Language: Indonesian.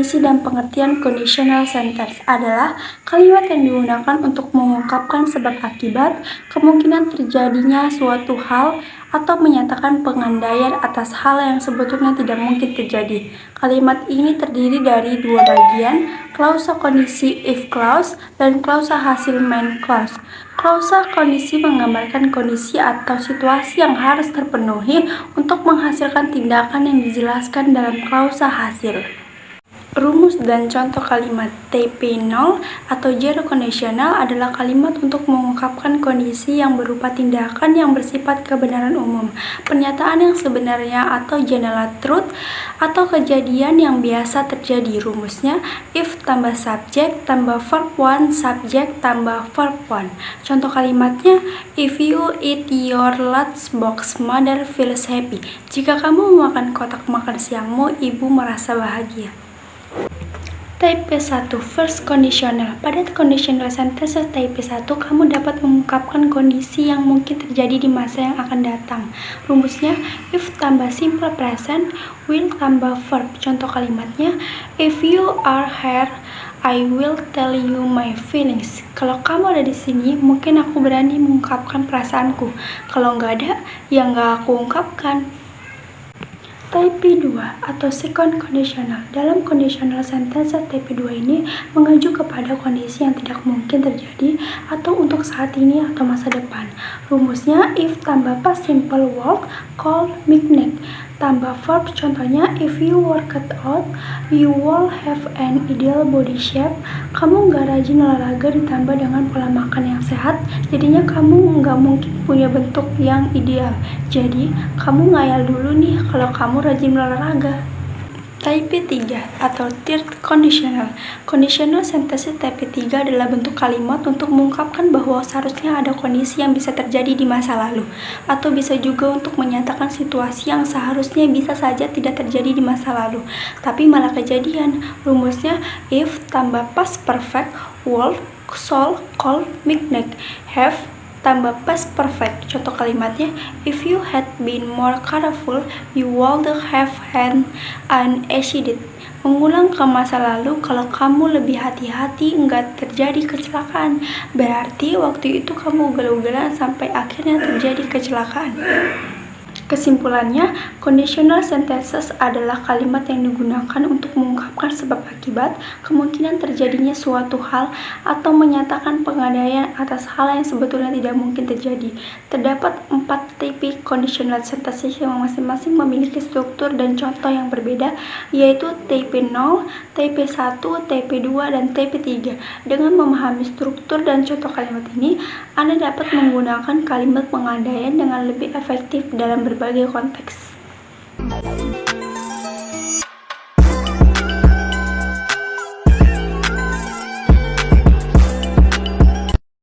Definisi dan pengertian conditional sentence adalah kalimat yang digunakan untuk mengungkapkan sebab akibat, kemungkinan terjadinya suatu hal, atau menyatakan pengandaian atas hal yang sebetulnya tidak mungkin terjadi. Kalimat ini terdiri dari dua bagian, klausa kondisi if clause dan klausa hasil main clause. Klausa kondisi menggambarkan kondisi atau situasi yang harus terpenuhi untuk menghasilkan tindakan yang dijelaskan dalam klausa hasil. Rumus dan contoh kalimat TP0 atau zero conditional adalah kalimat untuk mengungkapkan kondisi yang berupa tindakan yang bersifat kebenaran umum, pernyataan yang sebenarnya atau general truth, atau kejadian yang biasa terjadi. Rumusnya if tambah subjek tambah verb 1 subjek tambah verb 1. Contoh kalimatnya if you eat your lunchbox, mother feels happy. Jika kamu memakan kotak makan siangmu, ibu merasa bahagia. Type 1 First conditional. Pada conditional sentence type 1, kamu dapat mengungkapkan kondisi yang mungkin terjadi di masa yang akan datang. Rumusnya if tambah simple present, will tambah verb. Contoh kalimatnya if you are here, I will tell you my feelings. Kalau kamu ada di sini, mungkin aku berani mengungkapkan perasaanku. Kalau nggak ada, ya nggak aku ungkapkan. Type 2 atau second conditional. Dalam conditional sentence type 2 ini mengacu kepada kondisi yang tidak mungkin terjadi atau untuk saat ini atau masa depan. Rumusnya if tambah past simple work, call, make, tambah verb. Contohnya if you work it out, you will have an ideal body shape. Kamu nggak rajin olahraga ditambah dengan pola makan yang sehat, jadinya kamu nggak mungkin punya bentuk yang ideal. Jadi kamu ngayal dulu nih kalau kamu rajin olahraga. Type 3 atau third conditional. Conditional sentence type 3 adalah bentuk kalimat untuk mengungkapkan bahwa seharusnya ada kondisi yang bisa terjadi di masa lalu, atau bisa juga untuk menyatakan situasi yang seharusnya bisa saja tidak terjadi di masa lalu, tapi malah kejadian. Rumusnya if tambah past perfect, would, shall, call, make, have tambah past perfect. Contoh kalimatnya if you had been more careful, you would have had an accident. Mengulang ke masa lalu, kalau kamu lebih hati-hati nggak terjadi kecelakaan. Berarti waktu itu kamu ugal-ugalan sampai akhirnya terjadi kecelakaan. Kesimpulannya, conditional sentences adalah kalimat yang digunakan untuk mengungkapkan sebab akibat, kemungkinan terjadinya suatu hal, atau menyatakan pengandaian atas hal yang sebetulnya tidak mungkin terjadi. Terdapat 4 tipe conditional sentences yang masing-masing memiliki struktur dan contoh yang berbeda, yaitu tipe 0, tipe 1, tipe 2, dan tipe 3. Dengan memahami struktur dan contoh kalimat ini, Anda dapat menggunakan kalimat pengandaian dengan lebih efektif dalam berbagai konteks.